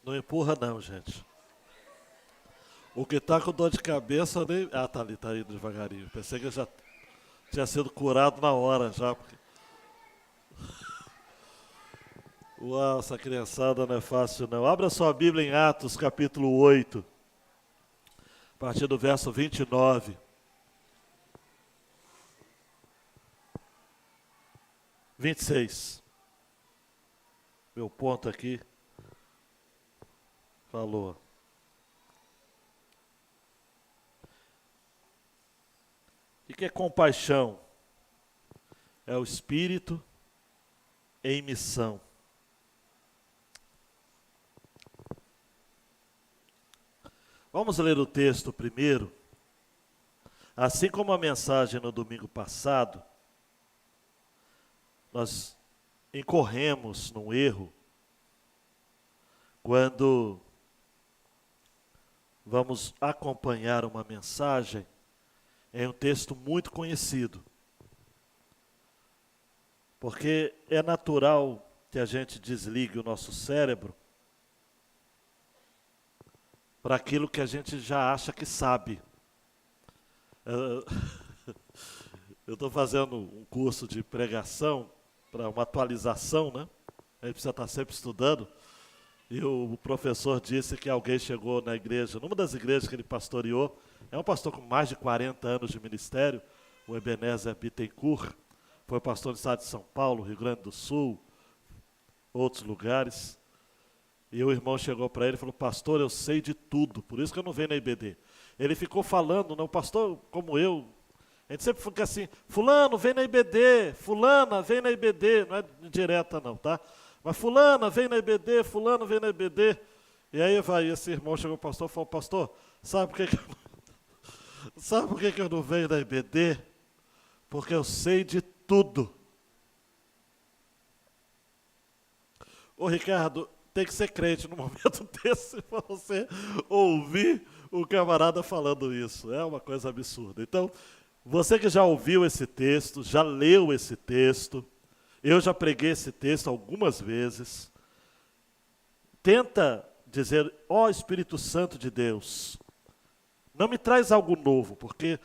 Não empurra não, gente. O que está com dor de cabeça nem... Ah, tá ali, tá indo devagarinho. Pensei que eu já tinha sido curado na hora já. Porque... Uau, essa criançada não é fácil não. Abra sua Bíblia em Atos, capítulo 8. A partir do verso 29. Vinte e seis. Meu ponto aqui falou. O que é compaixão? É o Espírito em missão. Vamos ler o texto primeiro. Assim como a mensagem no domingo passado, nós incorremos num erro quando vamos acompanhar uma mensagem em um texto muito conhecido. Porque é natural que a gente desligue o nosso cérebro para aquilo que a gente já acha que sabe. Eu estou fazendo um curso de pregação para uma atualização, né? A gente precisa estar sempre estudando. E o professor disse que alguém chegou na igreja, numa das igrejas que ele pastoreou, é um pastor com mais de 40 anos de ministério, o Ebenezer Bittencourt, foi pastor do estado de São Paulo, Rio Grande do Sul, outros lugares. E o irmão chegou para ele e falou: pastor, eu sei de tudo, por isso que eu não venho na IBD. Ele ficou falando, não, pastor, como eu, a gente sempre fica assim: fulano, vem na IBD, fulana, vem na IBD, não é direta não, tá? Mas fulana, vem na IBD, fulano, vem na IBD. E aí esse irmão chegou para o pastor e falou: pastor, sabe por que eu não venho na IBD? Porque eu sei de tudo. Ô Ricardo, tem que ser crente no momento desse para você ouvir o camarada falando isso. É uma coisa absurda. Então, você que já ouviu esse texto, já leu esse texto, eu já preguei esse texto algumas vezes, tenta dizer: ó Espírito Santo de Deus, não me traz algo novo, porque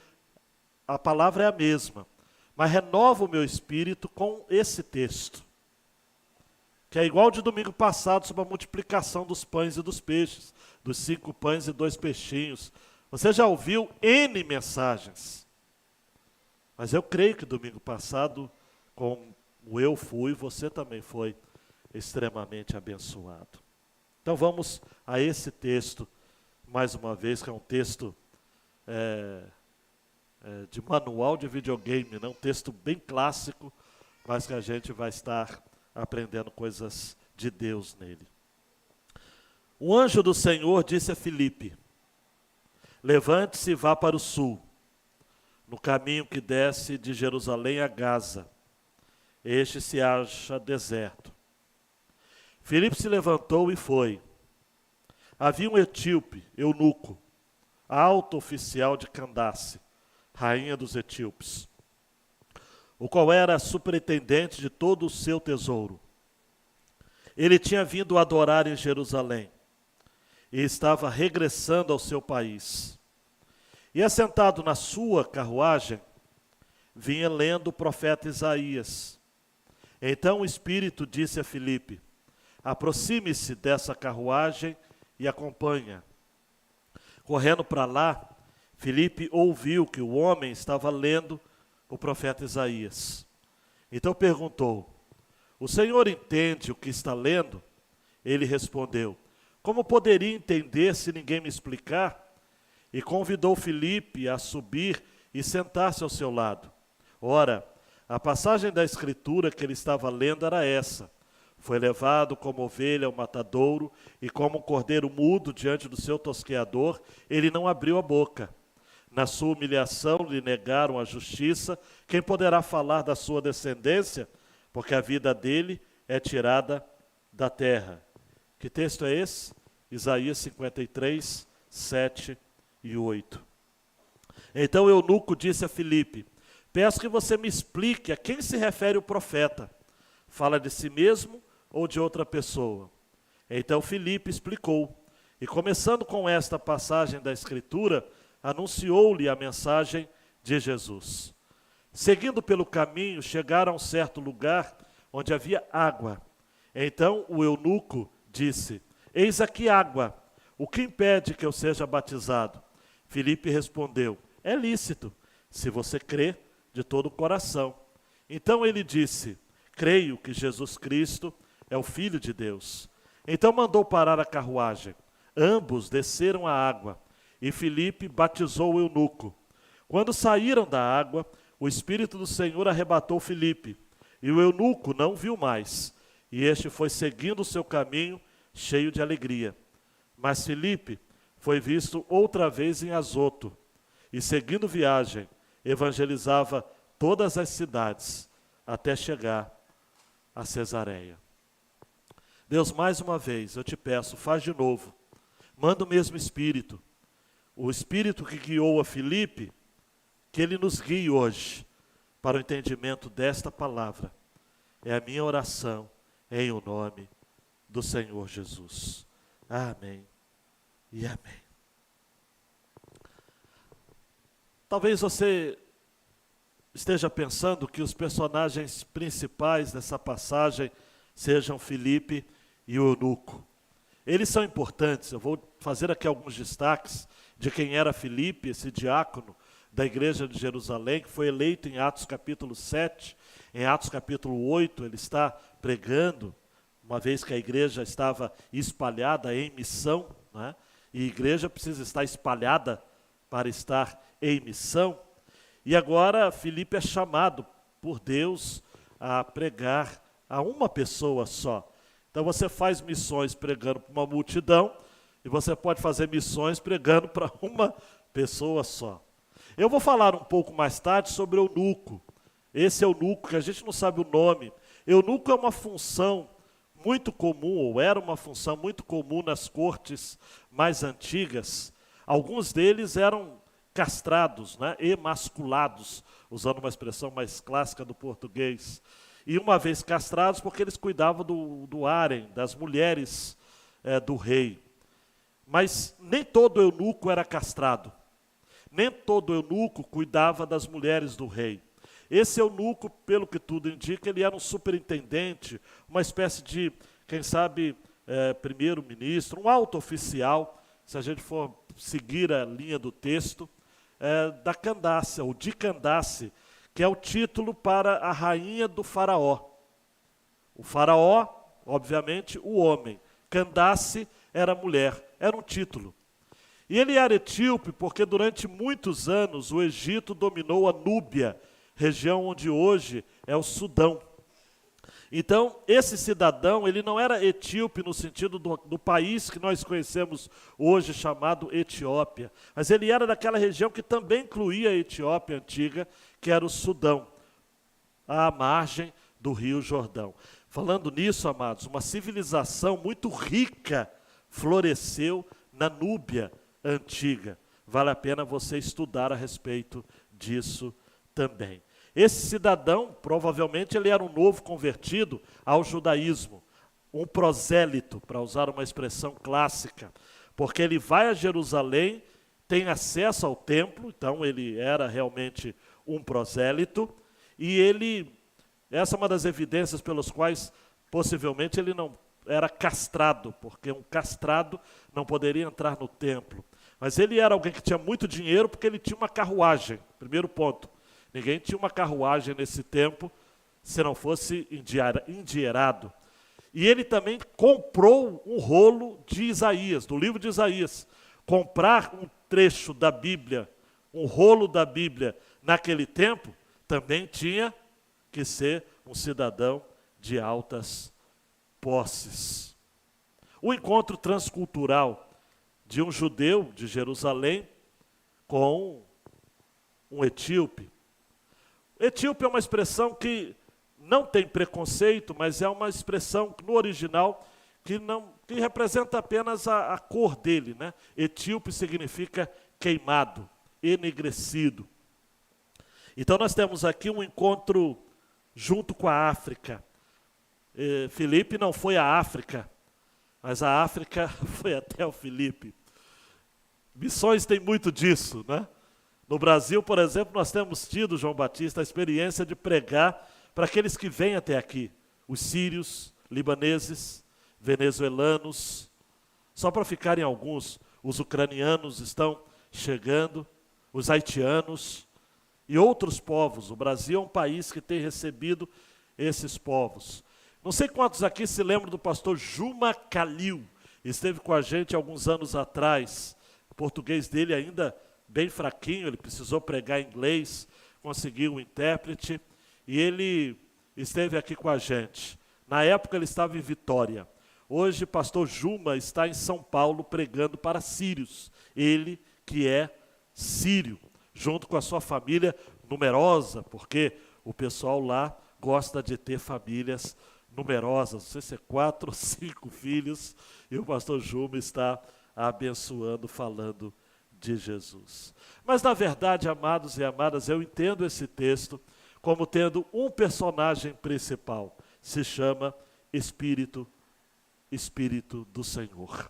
a palavra é a mesma, mas renova o meu espírito com esse texto, que é igual de domingo passado sobre a multiplicação dos pães e dos peixes, dos 5 pães e 2 peixinhos. Você já ouviu N mensagens, mas eu creio que domingo passado, como eu fui, você também foi extremamente abençoado. Então vamos a esse texto, mais uma vez, que é um texto de manual de videogame, né? Um texto bem clássico, mas que a gente vai estar aprendendo coisas de Deus nele. O anjo do Senhor disse a Filipe: levante-se e vá para o sul, no caminho que desce de Jerusalém a Gaza. Este se acha deserto. Filipe se levantou e foi. Havia um etíope, eunuco, alto oficial de Candace, rainha dos etíopes, o qual era superintendente de todo o seu tesouro. Ele tinha vindo adorar em Jerusalém e estava regressando ao seu país. E assentado na sua carruagem, vinha lendo o profeta Isaías. Então o Espírito disse a Filipe: aproxime-se dessa carruagem e acompanha. Correndo para lá, Filipe ouviu que o homem estava lendo o profeta Isaías. Então perguntou: o senhor entende o que está lendo? Ele respondeu: como poderia entender se ninguém me explicar? E convidou Filipe a subir e sentar-se ao seu lado. Ora, a passagem da escritura que ele estava lendo era essa: foi levado como ovelha ao matadouro, e como um cordeiro mudo diante do seu tosqueador, ele não abriu a boca. Na sua humilhação lhe negaram a justiça. Quem poderá falar da sua descendência? Porque a vida dele é tirada da terra. Que texto é esse? Isaías 53, 7 e 8. Então o eunuco disse a Filipe: peço que você me explique a quem se refere o profeta. Fala de si mesmo ou de outra pessoa? Então Filipe explicou, e começando com esta passagem da Escritura, anunciou-lhe a mensagem de Jesus. Seguindo pelo caminho, chegaram a um certo lugar onde havia água. Então o eunuco disse: eis aqui água, o que impede que eu seja batizado? Filipe respondeu: é lícito, se você crê de todo o coração. Então ele disse: creio que Jesus Cristo é o Filho de Deus. Então mandou parar a carruagem. Ambos desceram a água, e Filipe batizou o eunuco. Quando saíram da água, o Espírito do Senhor arrebatou Filipe, e o eunuco não viu mais, e este foi seguindo o seu caminho, cheio de alegria. Mas Filipe foi visto outra vez em Azoto, e seguindo viagem, evangelizava todas as cidades, até chegar a Cesareia. Deus, mais uma vez, eu te peço, faz de novo. Manda o mesmo Espírito. O Espírito que guiou a Filipe, que ele nos guie hoje para o entendimento desta palavra. É a minha oração em o nome do Senhor Jesus. Amém e amém. Talvez você esteja pensando que os personagens principais dessa passagem sejam Filipe e o eunuco. Eles são importantes, eu vou fazer aqui alguns destaques de quem era Filipe, esse diácono da igreja de Jerusalém, que foi eleito em Atos capítulo 7, em Atos capítulo 8, ele está pregando, uma vez que a igreja estava espalhada em missão, né? E a igreja precisa estar espalhada para estar em missão. E agora Filipe é chamado por Deus a pregar a uma pessoa só. Então você faz missões pregando para uma multidão e você pode fazer missões pregando para uma pessoa só. Eu vou falar um pouco mais tarde sobre eunuco. Esse eunuco, que a gente não sabe o nome. Eunuco é uma função muito comum, ou era uma função muito comum nas cortes mais antigas. Alguns deles eram castrados, né, emasculados, usando uma expressão mais clássica do português. E uma vez castrados, porque eles cuidavam do harém, das mulheres do rei. Mas nem todo eunuco era castrado. Nem todo eunuco cuidava das mulheres do rei. Esse eunuco, pelo que tudo indica, ele era um superintendente, uma espécie de, quem sabe, primeiro-ministro, um alto oficial, se a gente for seguir a linha do texto, da Candace, ou de Candace, que é o título para a rainha do faraó. O faraó, obviamente, o homem. Candace era mulher, era um título. E ele era etíope porque durante muitos anos o Egito dominou a Núbia, região onde hoje é o Sudão. Então, esse cidadão, ele não era etíope no sentido do país que nós conhecemos hoje, chamado Etiópia, mas ele era daquela região que também incluía a Etiópia antiga, que era o Sudão, à margem do Rio Jordão. Falando nisso, amados, uma civilização muito rica floresceu na Núbia antiga. Vale a pena você estudar a respeito disso também. Esse cidadão, provavelmente, ele era um novo convertido ao judaísmo, um prosélito, para usar uma expressão clássica, porque ele vai a Jerusalém, tem acesso ao templo, então ele era realmente um prosélito, e essa é uma das evidências pelas quais, possivelmente, ele não era castrado, porque um castrado não poderia entrar no templo. Mas ele era alguém que tinha muito dinheiro, porque ele tinha uma carruagem, primeiro ponto. Ninguém tinha uma carruagem nesse tempo, se não fosse endinheirado. E ele também comprou um rolo de Isaías, do livro de Isaías. Comprar um trecho da Bíblia, um rolo da Bíblia, naquele tempo, também tinha que ser um cidadão de altas posses. O encontro transcultural de um judeu de Jerusalém com um etíope. Etíope é uma expressão que não tem preconceito, mas é uma expressão no original que representa apenas a cor dele, né? Etíope significa queimado, enegrecido. Então nós temos aqui um encontro junto com a África. Filipe não foi à África, mas a África foi até o Filipe. Missões tem muito disso, né? No Brasil, por exemplo, nós temos tido, João Batista, a experiência de pregar para aqueles que vêm até aqui. Os sírios, libaneses, venezuelanos. Só para ficarem alguns, os ucranianos estão chegando, os haitianos e outros povos. O Brasil é um país que tem recebido esses povos. Não sei quantos aqui se lembram do pastor Juma Calil. Esteve com a gente alguns anos atrás. O português dele ainda bem fraquinho, ele precisou pregar em inglês, conseguiu um intérprete, e ele esteve aqui com a gente. Na época ele estava em Vitória. Hoje, pastor Juma está em São Paulo pregando para sírios. Ele que é sírio, junto com a sua família numerosa, porque o pessoal lá gosta de ter famílias numerosas. Não sei se é 4 ou 5 filhos, e o pastor Juma está abençoando, falando de Jesus. Mas, na verdade, amados e amadas, eu entendo esse texto como tendo um personagem principal. Se chama Espírito do Senhor.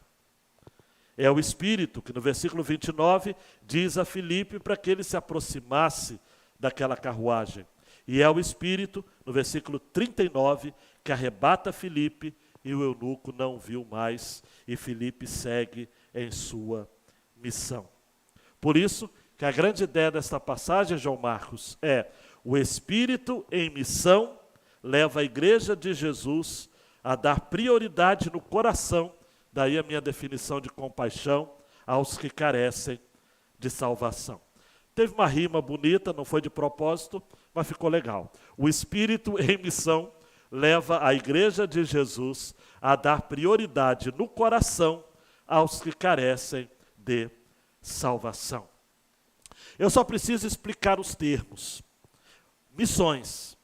É o Espírito que no versículo 29 diz a Filipe para que ele se aproximasse daquela carruagem. E é o Espírito, no versículo 39, que arrebata Filipe e o eunuco não viu mais e Filipe segue em sua missão. Por isso que a grande ideia desta passagem, João Marcos, é o Espírito em missão leva a igreja de Jesus a dar prioridade no coração, daí a minha definição de compaixão, aos que carecem de salvação. Teve uma rima bonita, não foi de propósito, mas ficou legal. O Espírito em missão leva a igreja de Jesus a dar prioridade no coração aos que carecem de salvação. Eu só preciso explicar os termos. Missões.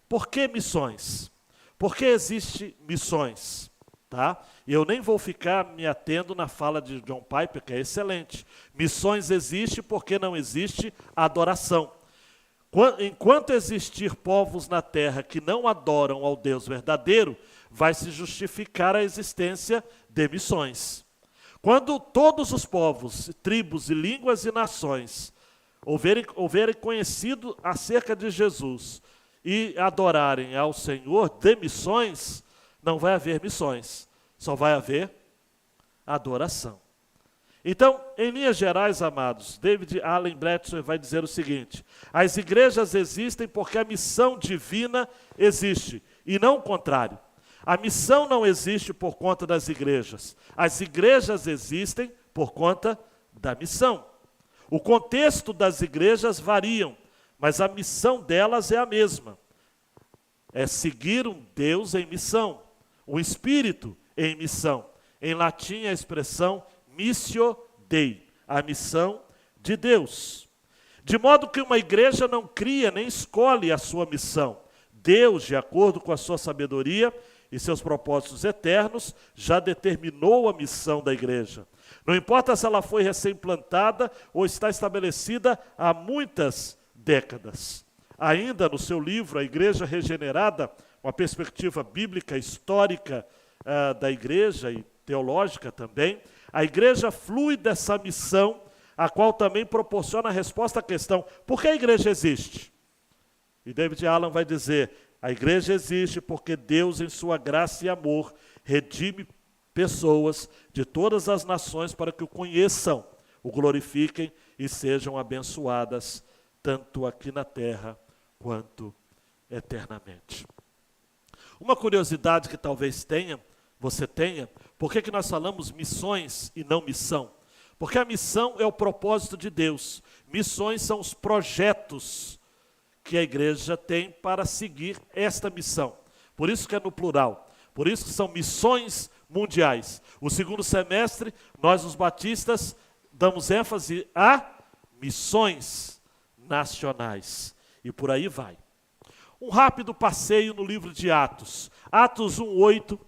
Por que missões? Por que existe missões? Tá? E eu nem vou ficar me atendo na fala de John Piper, que é excelente. Missões existe porque não existe adoração. Enquanto existir povos na terra que não adoram ao Deus verdadeiro, vai se justificar a existência de missões. Quando todos os povos, tribos e línguas e nações houverem conhecido acerca de Jesus e adorarem ao Senhor de missões, não vai haver missões, só vai haver adoração. Então, em linhas gerais, amados, David Allen Bradford vai dizer o seguinte: as igrejas existem porque a missão divina existe, e não o contrário. A missão não existe por conta das igrejas. As igrejas existem por conta da missão. O contexto das igrejas variam, mas a missão delas é a mesma. É seguir um Deus em missão, um Espírito em missão. Em latim, a expressão missio Dei, a missão de Deus. De modo que uma igreja não cria nem escolhe a sua missão. Deus, de acordo com a sua sabedoria e seus propósitos eternos, já determinou a missão da igreja. Não importa se ela foi recém-plantada ou está estabelecida há muitas décadas. Ainda no seu livro, A Igreja Regenerada, uma perspectiva bíblica, histórica da igreja e teológica também, a igreja flui dessa missão, a qual também proporciona a resposta à questão: por que a igreja existe? E David Allen vai dizer: a igreja existe porque Deus, em sua graça e amor, redime pessoas de todas as nações para que o conheçam, o glorifiquem e sejam abençoadas, tanto aqui na terra quanto eternamente. Uma curiosidade que talvez você tenha, por que nós falamos missões e não missão? Porque a missão é o propósito de Deus. Missões são os projetos que a igreja tem para seguir esta missão. Por isso que é no plural. Por isso que são missões mundiais. O segundo semestre, nós os batistas damos ênfase a missões nacionais. E por aí vai. Um rápido passeio no livro de Atos. Atos 1:8,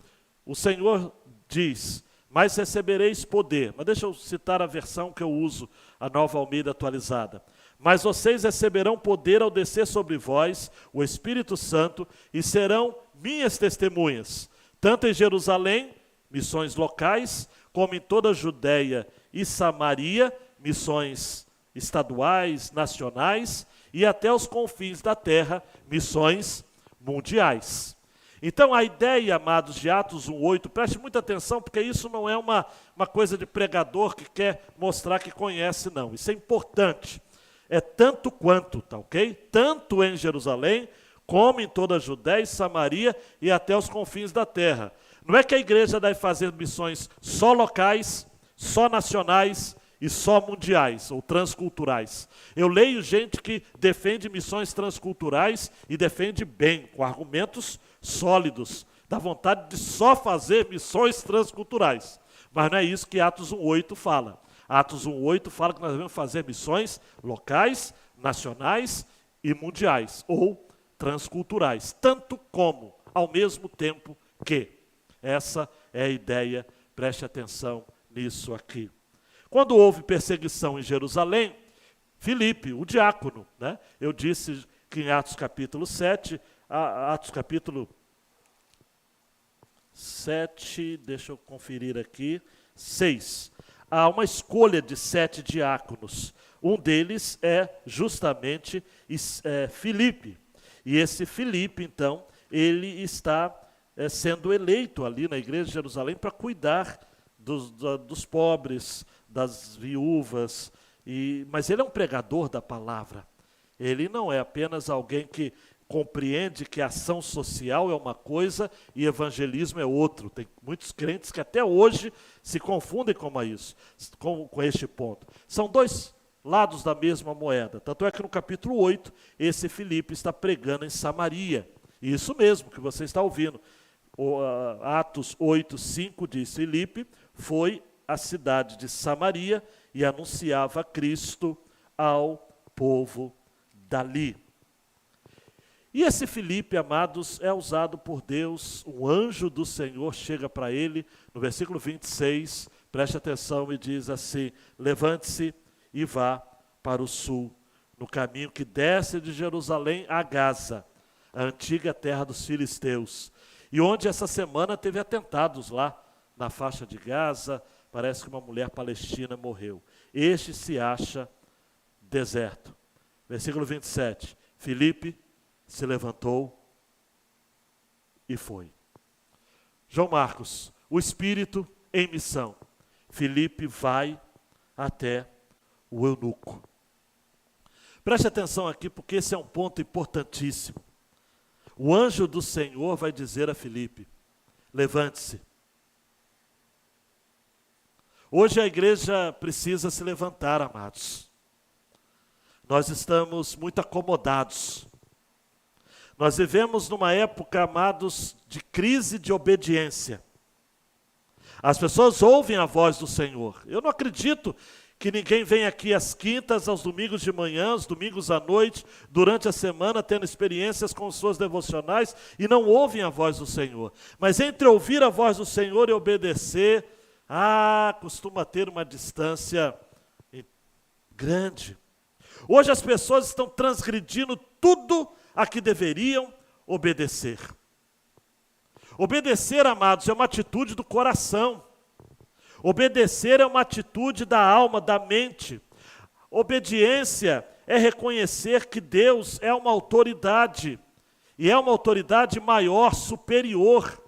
o Senhor diz: mas recebereis poder. Mas deixa eu citar a versão que eu uso, a Nova Almeida atualizada. Mas vocês receberão poder ao descer sobre vós o Espírito Santo e serão minhas testemunhas, tanto em Jerusalém, missões locais, como em toda a Judéia e Samaria, missões estaduais, nacionais, e até os confins da terra, missões mundiais. Então a ideia, amados, de Atos 1:8, preste muita atenção, porque isso não é uma coisa de pregador que quer mostrar que conhece, não. Isso é importante. É tanto quanto, tá ok? Tanto em Jerusalém, como em toda a Judéia e Samaria e até os confins da terra. Não é que a igreja deve fazer missões só locais, só nacionais e só mundiais ou transculturais. Eu leio gente que defende missões transculturais e defende bem, com argumentos sólidos, dá vontade de só fazer missões transculturais. Mas não é isso que Atos 1:8 fala. Atos 1:8 fala que nós devemos fazer missões locais, nacionais e mundiais, ou transculturais, tanto como, ao mesmo tempo que. Essa é a ideia, preste atenção nisso aqui. Quando houve perseguição em Jerusalém, Filipe, o diácono, né? Eu disse que em Atos capítulo 7, Atos capítulo 7, deixa eu conferir aqui, 6. Há uma escolha de 7 diáconos. Um deles é justamente Filipe. E esse Filipe, então, ele está sendo eleito ali na igreja de Jerusalém para cuidar dos pobres, das viúvas, mas ele é um pregador da palavra. Ele não é apenas alguém que compreende que ação social é uma coisa e evangelismo é outro. Tem muitos crentes que até hoje se confundem com este ponto. São dois lados da mesma moeda. Tanto é que no capítulo 8, esse Filipe está pregando em Samaria. Isso mesmo que você está ouvindo. Atos 8:5 diz: Filipe foi à cidade de Samaria e anunciava Cristo ao povo dali. E esse Filipe, amados, é usado por Deus. Um anjo do Senhor chega para ele, no versículo 26, preste atenção, e diz assim: levante-se e vá para o sul, no caminho que desce de Jerusalém a Gaza, a antiga terra dos filisteus, e onde essa semana teve atentados lá na faixa de Gaza. Parece que uma mulher palestina morreu. Este se acha deserto. Versículo 27. Filipe se levantou e foi. João Marcos, o Espírito em missão. Filipe vai até o eunuco. Preste atenção aqui, porque esse é um ponto importantíssimo. O anjo do Senhor vai dizer a Filipe: levante-se. Hoje a igreja precisa se levantar, amados. Nós estamos muito acomodados. Nós vivemos numa época, amados, de crise de obediência. As pessoas ouvem a voz do Senhor. Eu não acredito que ninguém vem aqui às quintas, aos domingos de manhã, aos domingos à noite, durante a semana, tendo experiências com suas devocionais e não ouvem a voz do Senhor. Mas entre ouvir a voz do Senhor e obedecer, costuma ter uma distância grande. Hoje as pessoas estão transgredindo tudo a que deveriam obedecer. Obedecer, amados, é uma atitude do coração. Obedecer é uma atitude da alma, da mente. Obediência é reconhecer que Deus é uma autoridade, e é uma autoridade maior, superior.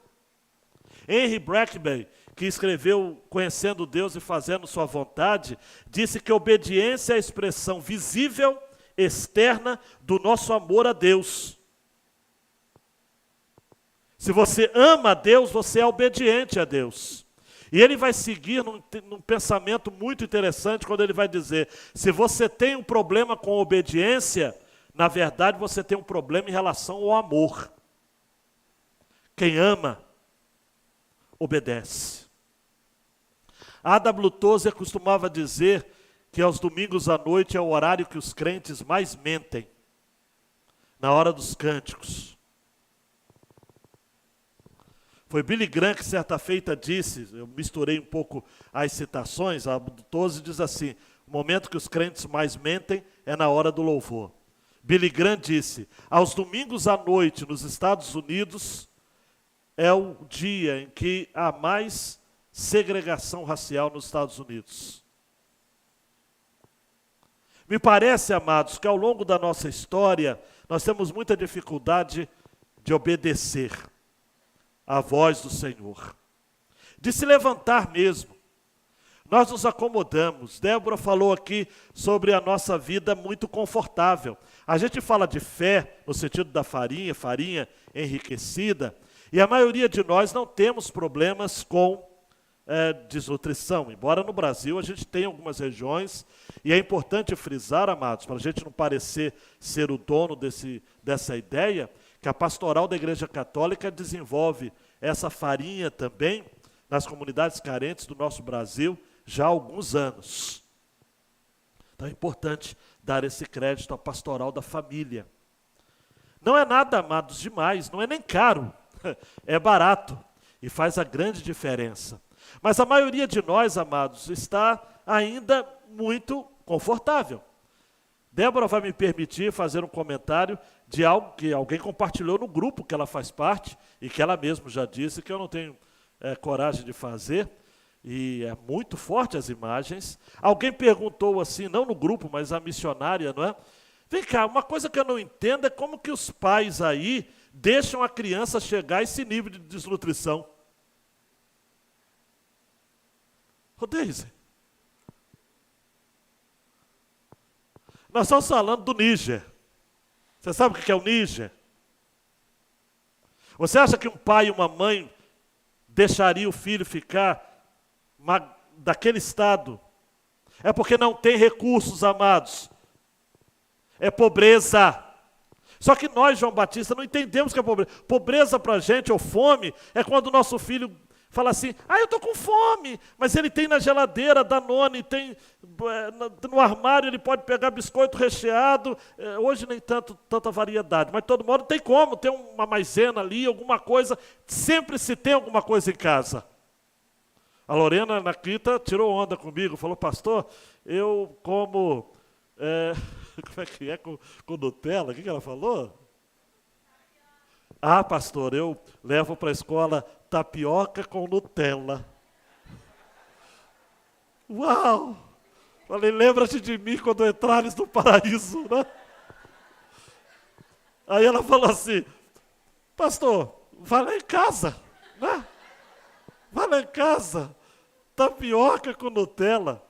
Henry Blackberry, que escreveu Conhecendo Deus e Fazendo Sua Vontade, disse que obediência é a expressão visível, externa, do nosso amor a Deus. Se você ama a Deus, você é obediente a Deus. E ele vai seguir num pensamento muito interessante, quando ele vai dizer: se você tem um problema com obediência, na verdade você tem um problema em relação ao amor. Quem ama, obedece. A.W. Tozer costumava dizer que aos domingos à noite é o horário que os crentes mais mentem, na hora dos cânticos. Foi Billy Graham que certa feita disse, eu misturei um pouco as citações, a Tozer diz assim: o momento que os crentes mais mentem é na hora do louvor. Billy Graham disse: aos domingos à noite nos Estados Unidos é o dia em que há mais segregação racial nos Estados Unidos. Me parece, amados, que ao longo da nossa história, nós temos muita dificuldade de obedecer à voz do Senhor, de se levantar mesmo. Nós nos acomodamos. Débora falou aqui sobre a nossa vida muito confortável. A gente fala de fé no sentido da farinha enriquecida, e a maioria de nós não temos problemas com desnutrição, embora no Brasil a gente tenha algumas regiões, e é importante frisar, amados, para a gente não parecer ser o dono dessa ideia, que a pastoral da Igreja Católica desenvolve essa farinha também nas comunidades carentes do nosso Brasil já há alguns anos. Então é importante dar esse crédito à pastoral da família. Não é nada, amados, demais, não é nem caro, é barato e faz a grande diferença. Mas a maioria de nós, amados, está ainda muito confortável. Débora vai me permitir fazer um comentário de algo que alguém compartilhou no grupo que ela faz parte e que ela mesma já disse que eu não tenho coragem de fazer, e é muito forte as imagens. Alguém perguntou assim, não no grupo, mas a missionária, não é? Vem cá, uma coisa que eu não entendo é como que os pais aí deixam a criança chegar a esse nível de desnutrição. Ô Deise, nós estamos falando do Níger. Você sabe o que é o Níger? Você acha que um pai e uma mãe deixaria o filho ficar daquele estado? É porque não tem recursos, amados. É pobreza. Só que nós, João Batista, não entendemos o que é pobreza. Pobreza para a gente, ou fome, é quando o nosso filho fala assim, eu estou com fome, mas ele tem na geladeira Danone, tem no armário, ele pode pegar biscoito recheado, hoje nem tanta variedade, mas todo mundo tem como, tem uma maisena ali, alguma coisa, sempre se tem alguma coisa em casa. A Lorena Nakita tirou onda comigo, falou, pastor, eu como, como é que é, com Nutella, o que ela falou? Pastor, eu levo para a escola tapioca com Nutella. Uau! Falei, lembra-te de mim quando entrares no paraíso, né? Aí ela falou assim, pastor, vai lá em casa, né? Vai lá em casa, tapioca com Nutella.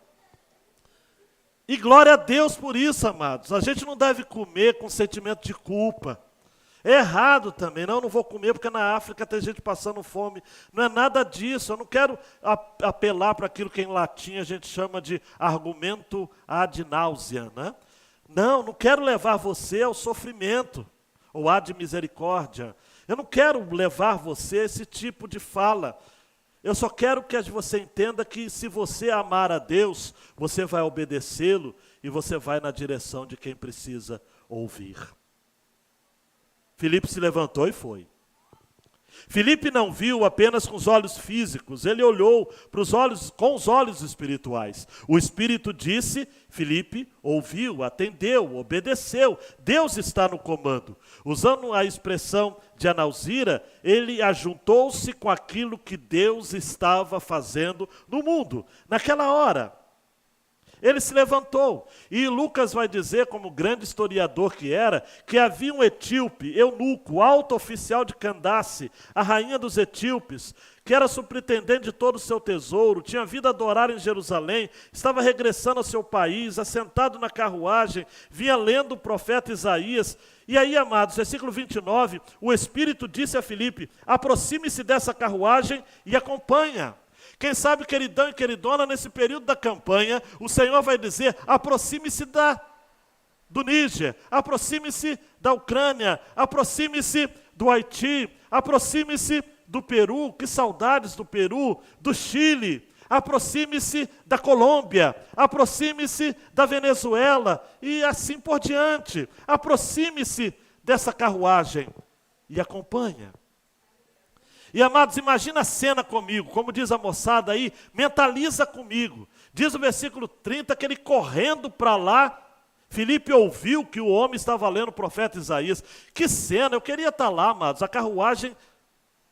E glória a Deus por isso, amados. A gente não deve comer com sentimento de culpa. É errado também, não vou comer porque na África tem gente passando fome. Não é nada disso, eu não quero apelar para aquilo que em latim a gente chama de argumento ad nauseam, né? Não quero levar você ao sofrimento, ou ad misericórdia. Eu não quero levar você a esse tipo de fala. Eu só quero que você entenda que se você amar a Deus, você vai obedecê-lo e você vai na direção de quem precisa ouvir. Filipe se levantou e foi. Filipe não viu apenas com os olhos físicos, ele olhou com os olhos espirituais. O Espírito disse, Filipe ouviu, atendeu, obedeceu. Deus está no comando. Usando a expressão de Analzira, ele ajuntou-se com aquilo que Deus estava fazendo no mundo, naquela hora. Ele se levantou, e Lucas vai dizer, como grande historiador que era, que havia um etíope, eunuco, alto oficial de Candace, a rainha dos etíopes, que era superintendente de todo o seu tesouro, tinha vindo adorar em Jerusalém, estava regressando ao seu país, assentado na carruagem, vinha lendo o profeta Isaías. E aí, amados, versículo 29, o Espírito disse a Filipe, aproxime-se dessa carruagem e acompanha. Quem sabe, queridão e queridona, nesse período da campanha, o Senhor vai dizer, aproxime-se do Níger, aproxime-se da Ucrânia, aproxime-se do Haiti, aproxime-se do Peru, que saudades do Peru, do Chile, aproxime-se da Colômbia, aproxime-se da Venezuela e assim por diante. Aproxime-se dessa carruagem e acompanha. E, amados, imagina a cena comigo, como diz a moçada aí, mentaliza comigo. Diz o versículo 30 que ele correndo para lá, Filipe ouviu que o homem estava lendo o profeta Isaías. Que cena, eu queria estar lá, amados, a carruagem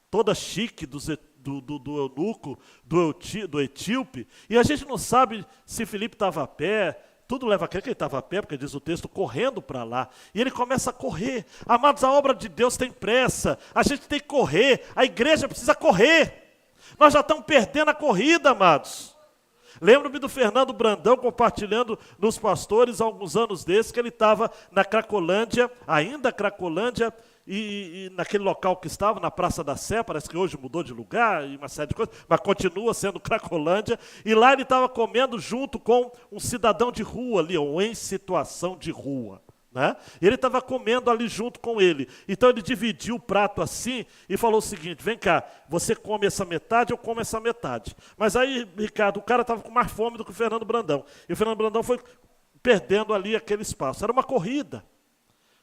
toda chique dos do eunuco, do etíope, e a gente não sabe se Filipe estava a pé. Tudo leva a crer que ele estava a pé, porque diz o texto, correndo para lá. E ele começa a correr. Amados, a obra de Deus tem pressa. A gente tem que correr. A igreja precisa correr. Nós já estamos perdendo a corrida, amados. Lembro-me do Fernando Brandão compartilhando nos pastores há alguns anos desses, que ele estava na Cracolândia, ainda Cracolândia, e naquele local que estava, na Praça da Sé, parece que hoje mudou de lugar e uma série de coisas, mas continua sendo Cracolândia, e lá ele estava comendo junto com um cidadão de rua ali, ou em situação de rua. Né? Ele estava comendo ali junto com ele. Então ele dividiu o prato assim e falou o seguinte: vem cá, você come essa metade, eu como essa metade. Mas aí, Ricardo, o cara estava com mais fome do que o Fernando Brandão. E o Fernando Brandão foi perdendo ali aquele espaço. Era uma corrida.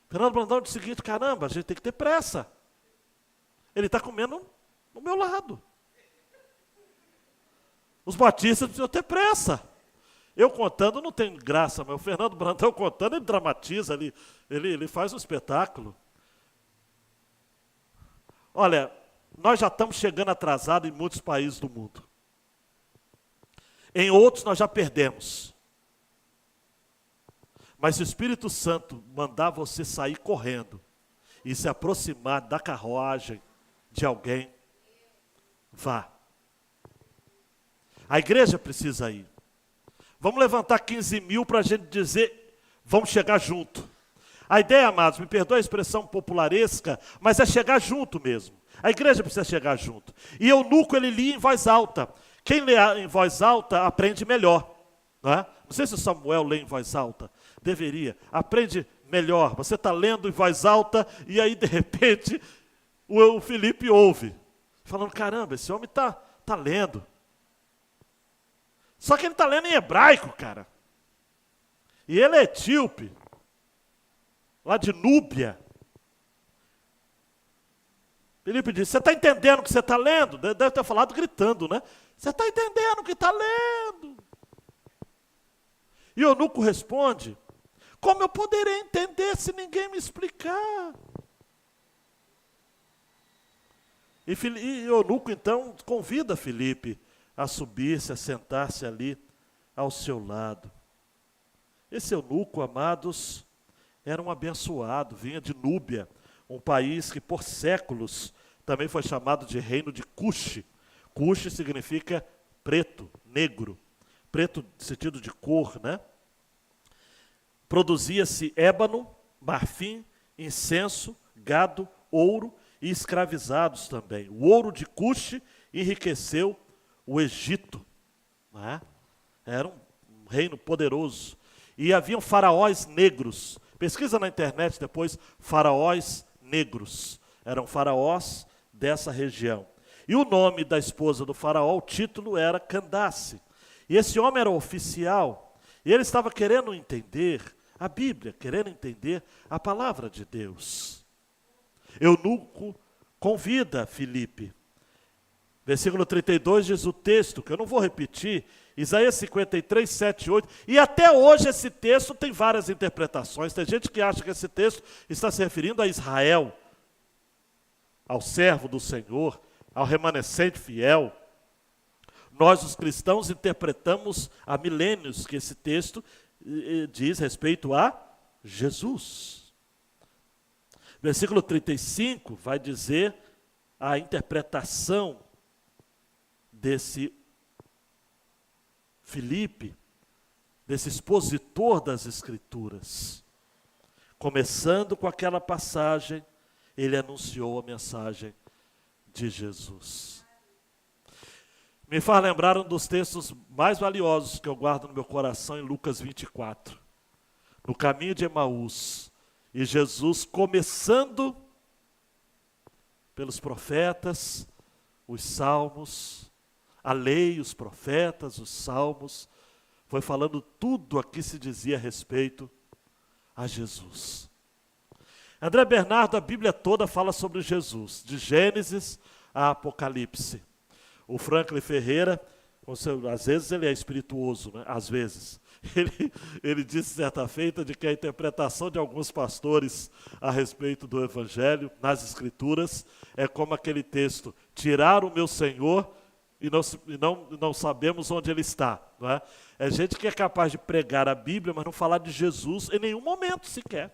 O Fernando Brandão disse o seguinte: caramba, a gente tem que ter pressa. Ele está comendo do meu lado. Os batistas precisam ter pressa. Eu contando não tem graça, mas o Fernando Brandão contando, ele dramatiza, ele faz um espetáculo. Olha, nós já estamos chegando atrasados em muitos países do mundo. Em outros nós já perdemos. Mas se o Espírito Santo mandar você sair correndo e se aproximar da carruagem de alguém, vá. A igreja precisa ir. Vamos levantar 15 mil para a gente dizer, vamos chegar junto. A ideia, amados, me perdoa a expressão popularesca, mas é chegar junto mesmo. A igreja precisa chegar junto. E eunuco, ele lia em voz alta. Quem lê em voz alta aprende melhor. Não é? Não sei se o Samuel lê em voz alta. Deveria. Aprende melhor. Você está lendo em voz alta e aí, de repente, o Filipe ouve. Falando, caramba, esse homem está lendo. Só que ele está lendo em hebraico, cara. E ele é etíope, lá de Núbia. Filipe disse, você está entendendo o que você está lendo? Deve ter falado gritando, né? Você está entendendo o que está lendo? E o eunuco responde, como eu poderei entender se ninguém me explicar? E o eunuco, então, convida Filipe a subir-se, a sentar-se ali ao seu lado. Esse eunuco, amados, era um abençoado, vinha de Núbia, um país que por séculos também foi chamado de reino de Cuxi. Cuxi significa preto, negro, preto no sentido de cor, né? Produzia-se ébano, marfim, incenso, gado, ouro e escravizados também. O ouro de Cuxi enriqueceu o Egito, né? Era um reino poderoso. E haviam faraós negros. Pesquisa na internet depois, faraós negros. Eram faraós dessa região. E o nome da esposa do faraó, o título era Candace. E esse homem era oficial. E ele estava querendo entender a Bíblia, querendo entender a palavra de Deus. Eunuco convida Filipe. Versículo 32 diz o texto, que eu não vou repetir, Isaías 53, 7 e 8. E até hoje esse texto tem várias interpretações. Tem gente que acha que esse texto está se referindo a Israel, ao servo do Senhor, ao remanescente fiel. Nós, os cristãos, interpretamos há milênios que esse texto diz respeito a Jesus. Versículo 35 vai dizer a interpretação desse Filipe, desse expositor das Escrituras. Começando com aquela passagem, ele anunciou a mensagem de Jesus. Me faz lembrar um dos textos mais valiosos que eu guardo no meu coração em Lucas 24. No caminho de Emaús. E Jesus começando pelos profetas, os salmos, a lei, os profetas, os salmos, foi falando tudo a que se dizia a respeito a Jesus. André Bernardo, a Bíblia toda fala sobre Jesus, de Gênesis a Apocalipse. O Franklin Ferreira, Às vezes ele é espirituoso, né? Às vezes. Ele disse certa feita de que a interpretação de alguns pastores a respeito do Evangelho, nas Escrituras, é como aquele texto: tiraram o meu Senhor e não sabemos onde ele está. Não é? É gente que é capaz de pregar a Bíblia, mas não falar de Jesus em nenhum momento sequer.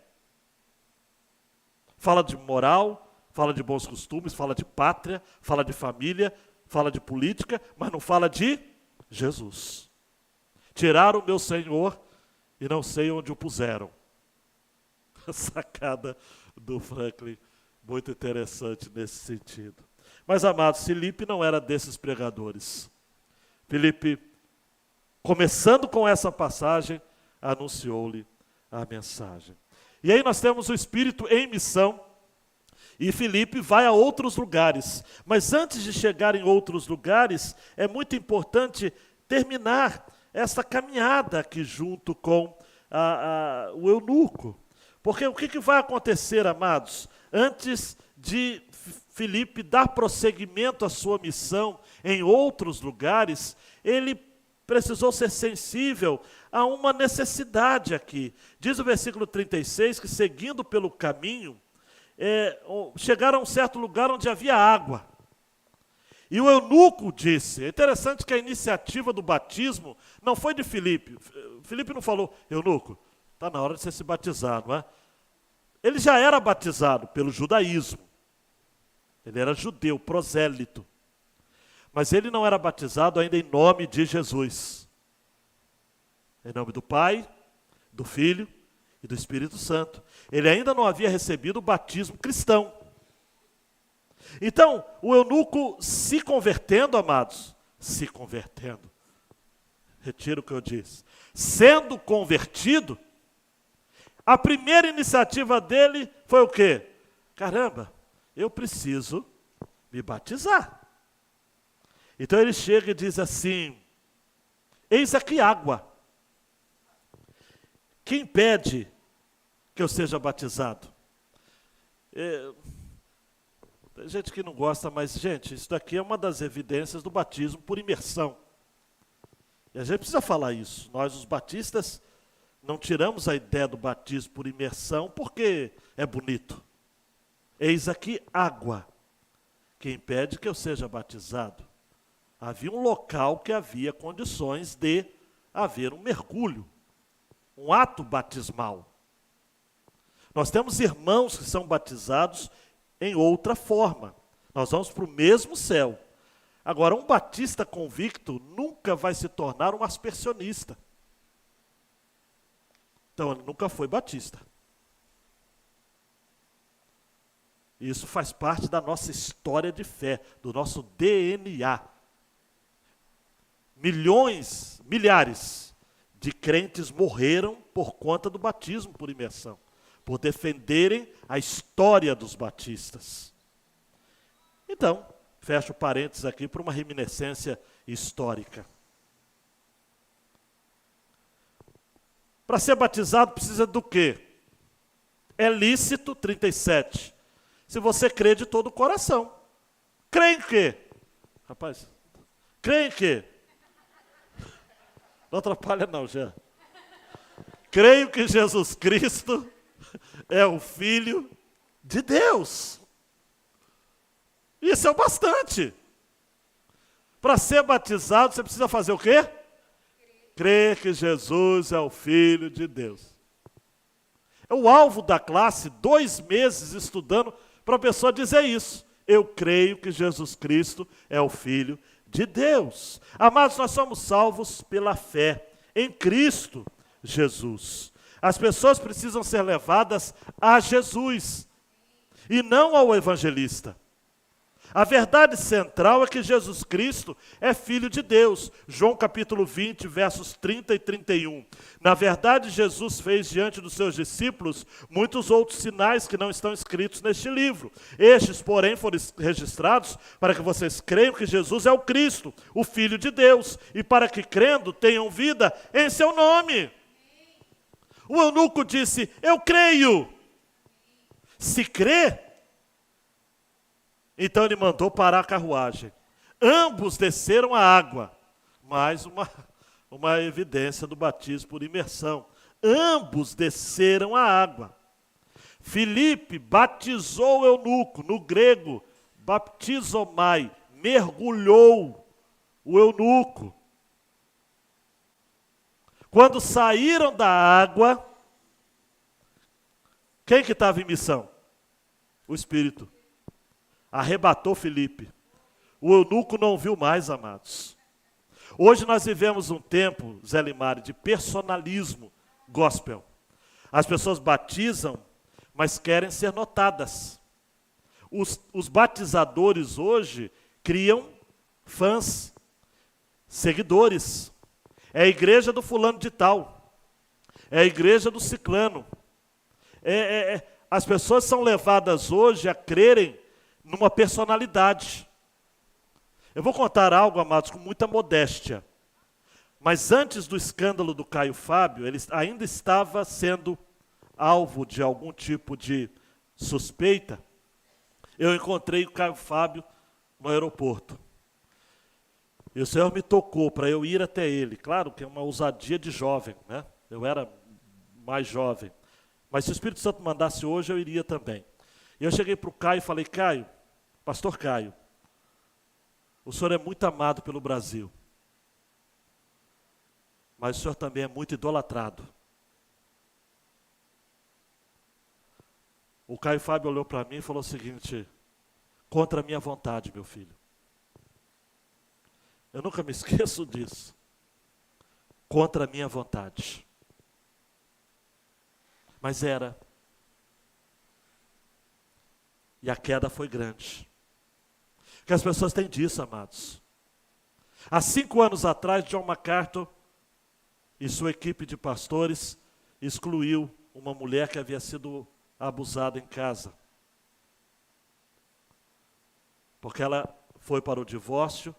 Fala de moral, fala de bons costumes, fala de pátria, fala de família, fala de política, mas não fala de Jesus. Tiraram o meu Senhor e não sei onde o puseram. A sacada do Franklin, muito interessante nesse sentido. Mas, amados, Filipe não era desses pregadores. Filipe, começando com essa passagem, anunciou-lhe a mensagem. E aí nós temos o Espírito em missão, e Filipe vai a outros lugares. Mas antes de chegar em outros lugares, é muito importante terminar essa caminhada aqui junto com o eunuco. Porque o que vai acontecer, amados? Antes de Filipe dar prosseguimento à sua missão em outros lugares, ele precisou ser sensível a uma necessidade aqui. Diz o versículo 36 que, seguindo pelo caminho, chegaram a um certo lugar onde havia água. E o eunuco disse, é interessante que a iniciativa do batismo não foi de Filipe. Filipe não falou: eunuco, está na hora de você se batizar, não é? Ele já era batizado pelo judaísmo. Ele era judeu, prosélito. Mas ele não era batizado ainda em nome de Jesus. Em nome do Pai, do Filho e do Espírito Santo. Ele ainda não havia recebido o batismo cristão. Então, o eunuco se convertendo, amados, retiro o que eu disse, sendo convertido, a primeira iniciativa dele foi o quê? Caramba, eu preciso me batizar. Então ele chega e diz assim: eis aqui água, que impede que eu seja batizado? Tem gente que não gosta, mas, gente, isso daqui é uma das evidências do batismo por imersão. E a gente precisa falar isso. Nós, os batistas, não tiramos a ideia do batismo por imersão porque é bonito. Eis aqui água, que impede que eu seja batizado. Havia um local que havia condições de haver um mergulho, um ato batismal. Nós temos irmãos que são batizados em outra forma. Nós vamos para o mesmo céu. Agora, um batista convicto nunca vai se tornar um aspersionista. Então, ele nunca foi batista. Isso faz parte da nossa história de fé, do nosso DNA. Milhares de crentes morreram por conta do batismo por imersão, por defenderem a história dos batistas. Então, fecho parênteses aqui para uma reminiscência histórica. Para ser batizado precisa do quê? É lícito, 37, se você crê de todo o coração. Crê em quê? Rapaz, crê em quê? Não atrapalha não, já. Creio que Jesus Cristo é o Filho de Deus. Isso é o bastante. Para ser batizado, você precisa fazer o quê? Crer que Jesus é o Filho de Deus. É o alvo da classe, 2 meses estudando, para a pessoa dizer isso. Eu creio que Jesus Cristo é o Filho de Deus. Amados, nós somos salvos pela fé em Cristo Jesus. As pessoas precisam ser levadas a Jesus e não ao evangelista. A verdade central é que Jesus Cristo é Filho de Deus. João capítulo 20, versos 30 e 31. Na verdade, Jesus fez diante dos seus discípulos muitos outros sinais que não estão escritos neste livro. Estes, porém, foram registrados para que vocês creiam que Jesus é o Cristo, o Filho de Deus, e para que, crendo, tenham vida em seu nome. O eunuco disse: eu creio. Se crê, então ele mandou parar a carruagem. Ambos desceram a água. mais uma evidência do batismo por imersão. Ambos desceram à água. Filipe batizou o eunuco, no grego, baptizomai, mergulhou o eunuco. Quando saíram da água, quem que estava em missão? O Espírito. Arrebatou Filipe. O eunuco não viu mais, amados. Hoje nós vivemos um tempo, Zé Limari, de personalismo gospel. As pessoas batizam, mas querem ser notadas. Os batizadores hoje criam fãs, seguidores. É a igreja do fulano de tal. É a igreja do ciclano. As pessoas são levadas hoje a crerem numa personalidade. Eu vou contar algo, amados, com muita modéstia. Mas antes do escândalo do Caio Fábio, ele ainda estava sendo alvo de algum tipo de suspeita. Eu encontrei o Caio Fábio no aeroporto. E o Senhor me tocou para eu ir até ele. Claro que é uma ousadia de jovem, né? Eu era mais jovem. Mas se o Espírito Santo mandasse hoje, eu iria também. E eu cheguei para o Caio e falei, Caio, pastor Caio, o senhor é muito amado pelo Brasil. Mas o senhor também é muito idolatrado. O Caio Fábio olhou para mim e falou o seguinte, contra a minha vontade, meu filho. Eu nunca me esqueço disso. Contra a minha vontade. Mas era. E a queda foi grande. Que as pessoas têm disso, amados. Há 5 anos atrás, John MacArthur e sua equipe de pastores excluiu uma mulher que havia sido abusada em casa. Porque ela foi para o divórcio.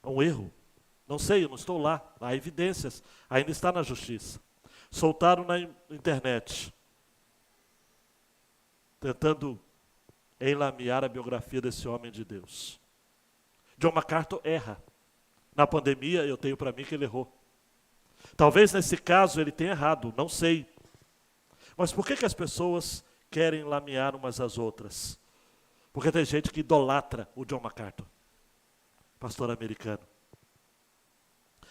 É um erro. Não sei, eu não estou lá. Há evidências. Ainda está na justiça. Soltaram na internet. Tentando enlamear a biografia desse homem de Deus. John MacArthur erra. Na pandemia, eu tenho para mim que ele errou. Talvez nesse caso ele tenha errado, não sei. Mas por que as pessoas querem enlamear umas às outras? Porque tem gente que idolatra o John MacArthur, pastor americano.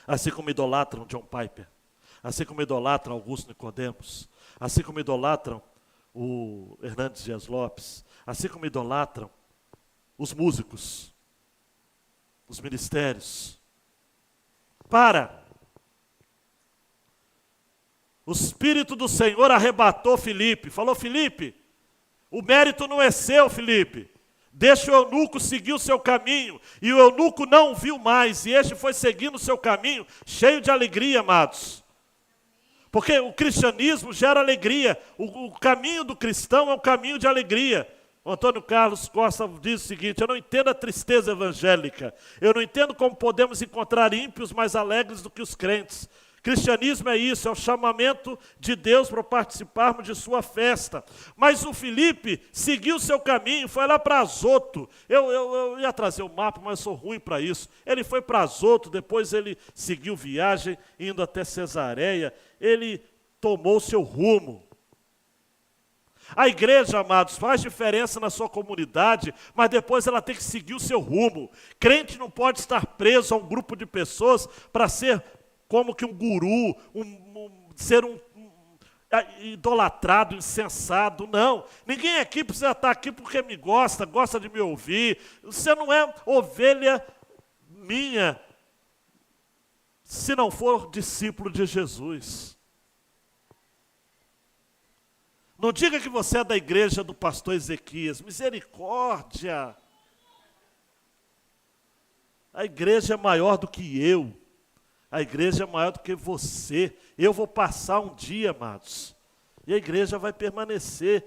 Assim como idolatram John Piper. Assim como idolatram Augusto Nicodemos. Assim como idolatram o Hernandes Dias Lopes. Assim como idolatram os músicos, os ministérios. Para! O Espírito do Senhor arrebatou Filipe. Falou, Filipe, o mérito não é seu, Filipe. Deixa o eunuco seguir o seu caminho. E o eunuco não o viu mais. E este foi seguindo o seu caminho, cheio de alegria, amados. Porque o cristianismo gera alegria. O caminho do cristão é um caminho de alegria. O Antônio Carlos Costa diz o seguinte, eu não entendo a tristeza evangélica. Eu não entendo como podemos encontrar ímpios mais alegres do que os crentes. Cristianismo é isso, é o chamamento de Deus para participarmos de sua festa. Mas o Filipe seguiu o seu caminho, foi lá para Azoto. Eu ia trazer o mapa, mas eu sou ruim para isso. Ele foi para Azoto, depois ele seguiu viagem, indo até Cesareia. Ele tomou seu rumo. A igreja, amados, faz diferença na sua comunidade, mas depois ela tem que seguir o seu rumo. Crente não pode estar preso a um grupo de pessoas para ser como que um guru, ser idolatrado, insensado. Não, ninguém aqui precisa estar aqui porque me gosta de me ouvir. Você não é ovelha minha se não for discípulo de Jesus. Não diga que você é da igreja do pastor Ezequias. Misericórdia! A igreja é maior do que eu. A igreja é maior do que você. Eu vou passar um dia, amados. E a igreja vai permanecer.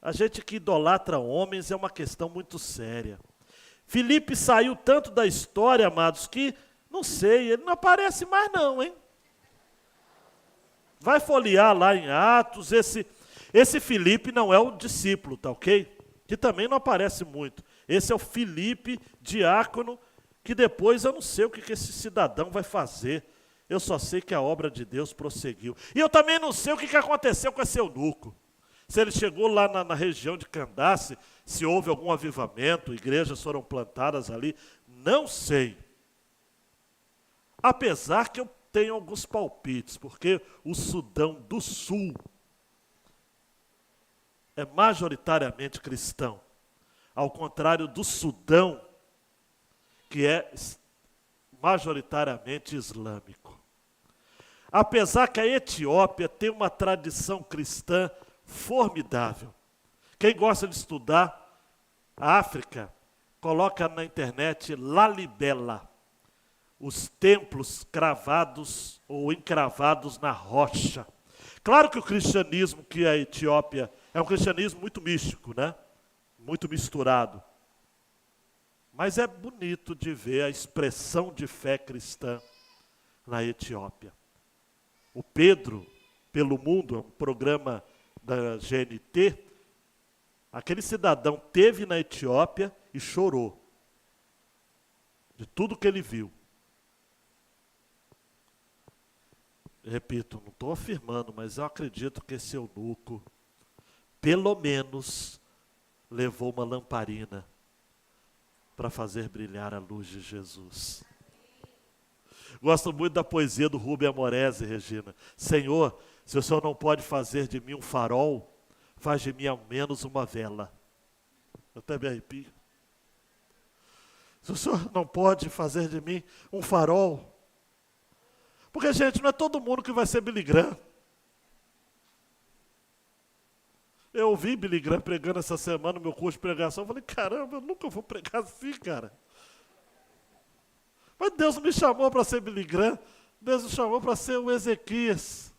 A gente que idolatra homens é uma questão muito séria. Filipe saiu tanto da história, amados, que, não sei, ele não aparece mais não, hein? Vai folhear lá em Atos, esse Filipe não é o discípulo, tá ok? Que também não aparece muito. Esse é o Filipe, diácono, que depois eu não sei o que esse cidadão vai fazer. Eu só sei que a obra de Deus prosseguiu. E eu também não sei o que aconteceu com esse eunuco. Se ele chegou lá na região de Candace, se houve algum avivamento, igrejas foram plantadas ali, não sei. Apesar que eu tenho alguns palpites, porque o Sudão do Sul é majoritariamente cristão, ao contrário do Sudão, que é majoritariamente islâmico. Apesar que a Etiópia tem uma tradição cristã formidável. Quem gosta de estudar a África, coloca na internet Lalibela, os templos cravados ou encravados na rocha. Claro que o cristianismo que a Etiópia é um cristianismo muito místico, né? Muito misturado. Mas é bonito de ver a expressão de fé cristã na Etiópia. O Pedro, pelo Mundo, é um programa da GNT, aquele cidadão teve na Etiópia e chorou de tudo que ele viu. Repito, não estou afirmando, mas eu acredito que esse eunuco, pelo menos, levou uma lamparina para fazer brilhar a luz de Jesus. Gosto muito da poesia do Rubem Amorese, Regina. Senhor, se o Senhor não pode fazer de mim um farol, faz de mim ao menos uma vela. Eu até me arrepio. Se o Senhor não pode fazer de mim um farol, porque, gente, não é todo mundo que vai ser Billy Graham. Eu ouvi Billy Graham pregando essa semana no meu curso de pregação. Eu falei, caramba, eu nunca vou pregar assim, cara. Mas Deus não me chamou para ser Billy Graham. Deus me chamou para ser o Ezequias.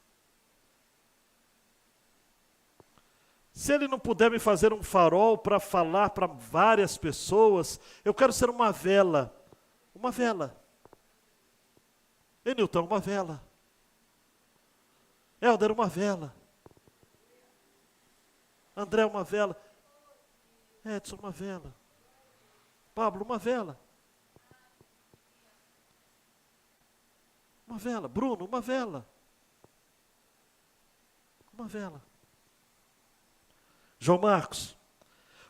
Se ele não puder me fazer um farol para falar para várias pessoas, eu quero ser uma vela. Uma vela. Newton, uma vela. Helder, uma vela. André, uma vela. Edson, uma vela. Pablo, uma vela. Uma vela. Bruno, uma vela. Uma vela. João Marcos,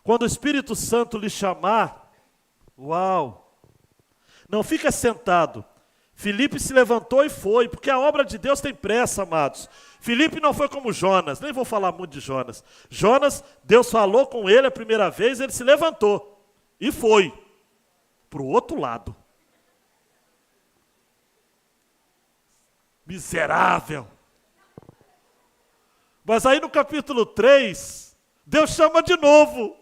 quando o Espírito Santo lhe chamar, uau, não fica sentado. Filipe se levantou e foi, porque a obra de Deus tem pressa, amados. Filipe não foi como Jonas, nem vou falar muito de Jonas. Jonas, Deus falou com ele a primeira vez, ele se levantou e foi para o outro lado. Miserável. Mas aí no capítulo 3, Deus chama de novo.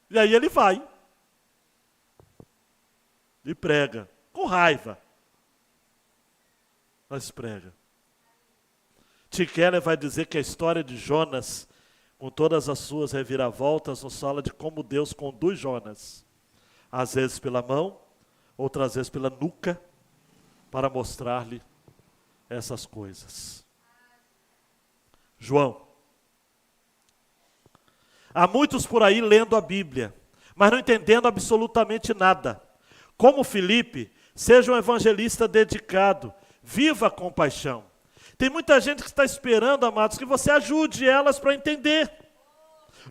E aí ele vai. E prega, com raiva. Mas prega. Tim Keller vai dizer que a história de Jonas, com todas as suas reviravoltas, nos fala de como Deus conduz Jonas. Às vezes pela mão, outras vezes pela nuca, para mostrar-lhe essas coisas. João. Há muitos por aí lendo a Bíblia, mas não entendendo absolutamente nada. Como Filipe, seja um evangelista dedicado, viva a compaixão. Tem muita gente que está esperando, amados, que você ajude elas para entender.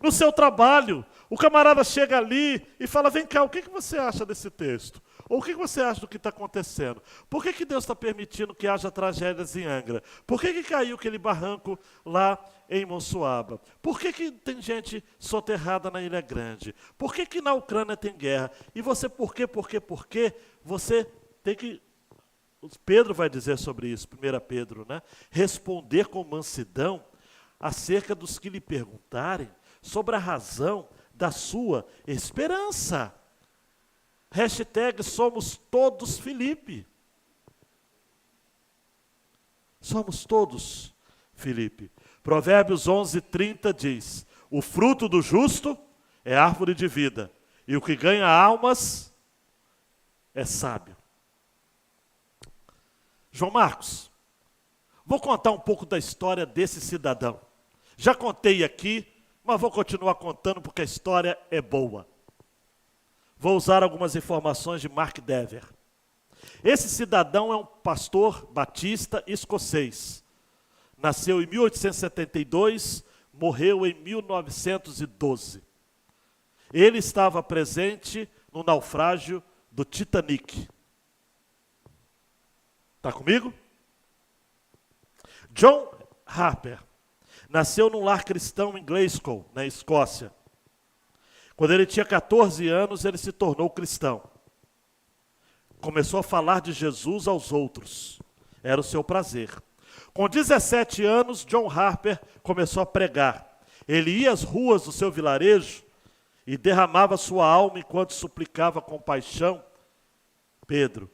No seu trabalho, o camarada chega ali e fala, vem cá, o que você acha desse texto? Ou o que você acha do que está acontecendo? Por que Deus está permitindo que haja tragédias em Angra? Por que caiu aquele barranco lá em Monsuaba? Por que tem gente soterrada na Ilha Grande? Por que na Ucrânia tem guerra? E você, por quê? Você tem que... Pedro vai dizer sobre isso, 1 Pedro, né? Responder com mansidão acerca dos que lhe perguntarem sobre a razão da sua esperança. Hashtag somos todos Filipe. Somos todos Filipe. Provérbios 11:30 diz, o fruto do justo é árvore de vida, e o que ganha almas é sábio. João Marcos, vou contar um pouco da história desse cidadão. Já contei aqui, mas vou continuar contando porque a história é boa. vou usar algumas informações de Mark Dever. Esse cidadão é um pastor batista escocês. Nasceu em 1872, morreu em 1912. Ele estava presente no naufrágio do Titanic. Está comigo? John Harper nasceu num lar cristão em Glasgow, na Escócia. Quando ele tinha 14 anos, ele se tornou cristão. Começou a falar de Jesus aos outros. Era o seu prazer. Com 17 anos, John Harper começou a pregar. Ele ia às ruas do seu vilarejo e derramava sua alma enquanto suplicava com paixão, Pedro,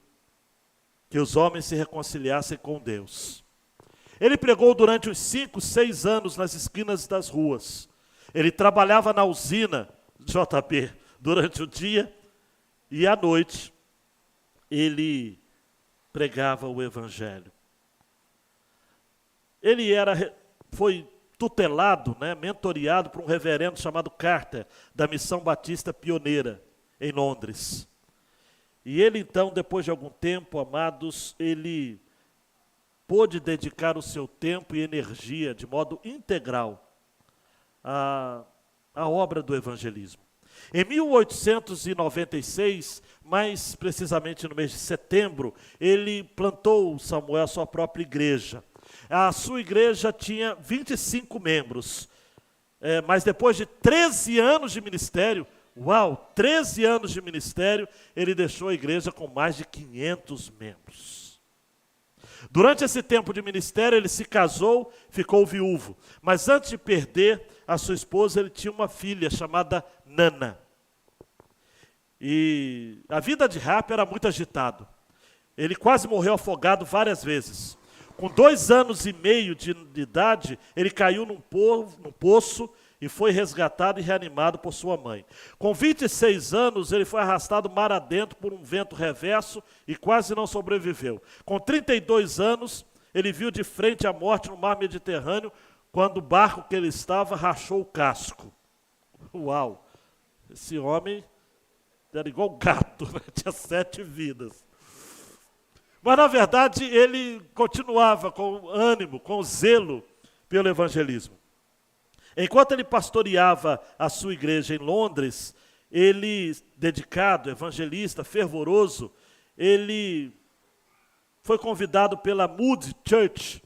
que os homens se reconciliassem com Deus. Ele pregou durante uns 5, 6 anos nas esquinas das ruas. Ele trabalhava na usina JB durante o dia e à noite ele pregava o evangelho. Ele foi tutelado, mentoreado por um reverendo chamado Carter, da Missão Batista Pioneira, em Londres. E ele então, depois de algum tempo, amados, ele pôde dedicar o seu tempo e energia de modo integral à obra do evangelismo. Em 1896, mais precisamente no mês de setembro, ele plantou, Samuel, a sua própria igreja. A sua igreja tinha 25 membros, mas depois de 13 anos de ministério, 13 anos de ministério, ele deixou a igreja com mais de 500 membros. Durante esse tempo de ministério, ele se casou, ficou viúvo. Mas antes de perder a sua esposa, ele tinha uma filha chamada Nana. E a vida de Harper era muito agitado. Ele quase morreu afogado várias vezes. Com 2 anos e meio de idade, ele caiu num poço e foi resgatado e reanimado por sua mãe. Com 26 anos, ele foi arrastado mar adentro por um vento reverso e quase não sobreviveu. Com 32 anos, ele viu de frente a morte no mar Mediterrâneo, quando o barco que ele estava rachou o casco. Uau! Esse homem era igual gato, tinha 7 vidas. Mas, na verdade, ele continuava com ânimo, com zelo pelo evangelismo. Enquanto ele pastoreava a sua igreja em Londres, ele, dedicado, evangelista, fervoroso, ele foi convidado pela Moody Church,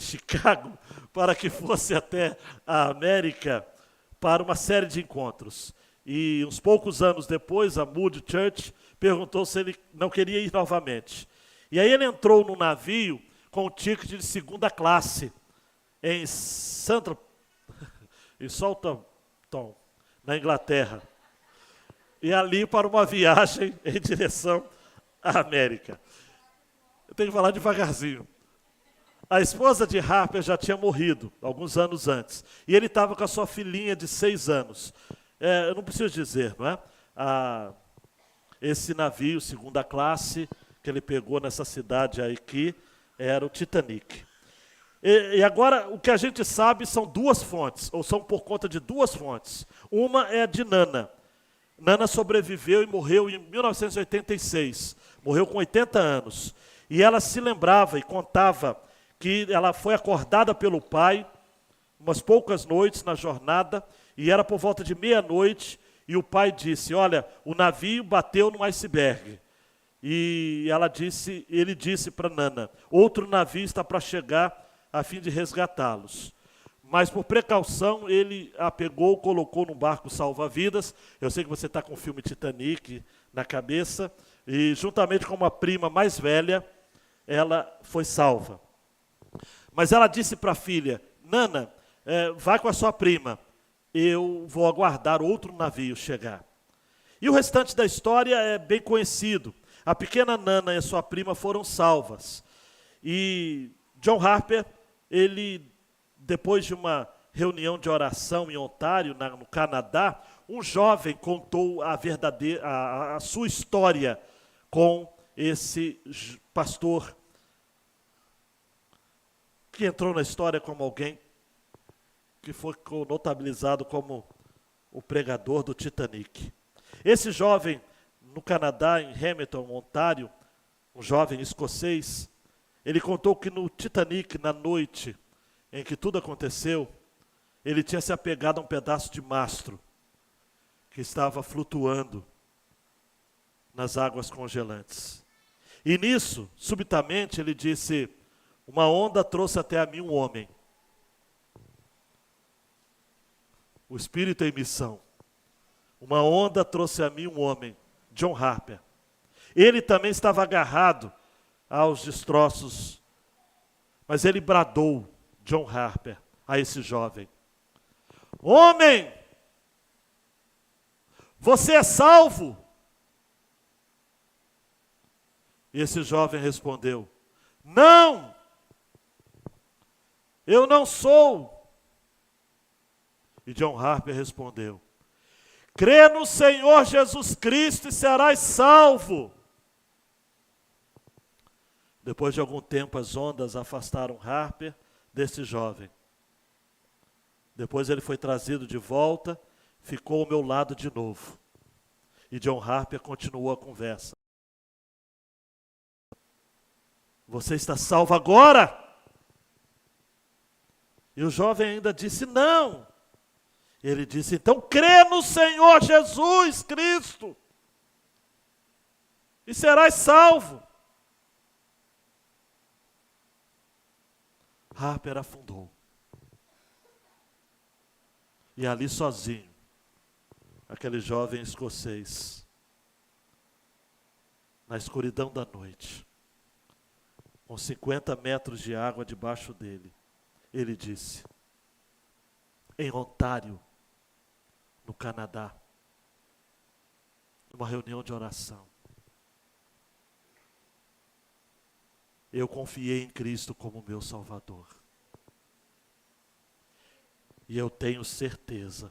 Chicago, para que fosse até a América para uma série de encontros. E uns poucos anos depois, a Moody Church perguntou se ele não queria ir novamente. E aí ele entrou no navio com um ticket de 2ª classe em Southampton, na Inglaterra. E ali para uma viagem em direção à América. Eu tenho que falar devagarzinho. A esposa de Harper já tinha morrido alguns anos antes. E ele estava com a sua filhinha de 6 anos. Eu não preciso dizer, não é? Esse navio, 2ª classe, que ele pegou nessa cidade aqui, era o Titanic. E agora, o que a gente sabe são 2 fontes, ou são por conta de 2 fontes. Uma é a de Nana. Nana sobreviveu e morreu em 1986. Morreu com 80 anos. E ela se lembrava e contava que ela foi acordada pelo pai umas poucas noites na jornada, e era por volta de meia-noite, e o pai disse, olha, o navio bateu num iceberg. E ele disse para Nana, outro navio está para chegar a fim de resgatá-los. Mas por precaução, ele a pegou, colocou num barco salva-vidas. Eu sei que você está com o filme Titanic na cabeça. E juntamente com uma prima mais velha, ela foi salva. Mas ela disse para a filha, Nana, vai com a sua prima. Eu vou aguardar outro navio chegar. E o restante da história é bem conhecido. A pequena Nana e a sua prima foram salvas. E John Harper, ele, depois de uma reunião de oração em Ontário, no Canadá, um jovem contou a sua história com esse pastor, que entrou na história como alguém que foi notabilizado como o pregador do Titanic. Esse jovem, no Canadá, em Hamilton, Ontário, um jovem escocês, ele contou que no Titanic, na noite em que tudo aconteceu, ele tinha se apegado a um pedaço de mastro que estava flutuando nas águas congelantes. E nisso, subitamente, ele disse: uma onda trouxe até a mim um homem. O Espírito em missão. Uma onda trouxe a mim um homem, John Harper. Ele também estava agarrado aos destroços, mas ele bradou, John Harper, a esse jovem: homem, você é salvo? E esse jovem respondeu: não, eu não sou. E John Harper respondeu: crê no Senhor Jesus Cristo e serás salvo. Depois de algum tempo, as ondas afastaram Harper desse jovem. Depois ele foi trazido de volta, ficou ao meu lado de novo. E John Harper continuou a conversa. Você está salvo agora? E o jovem ainda disse: não. Ele disse: então crê no Senhor Jesus Cristo e serás salvo. Harper afundou. E ali sozinho, aquele jovem escocês, na escuridão da noite, com 50 metros de água debaixo dele, ele disse: em Ontário, no Canadá, numa reunião de oração, eu confiei em Cristo como meu Salvador. E eu tenho certeza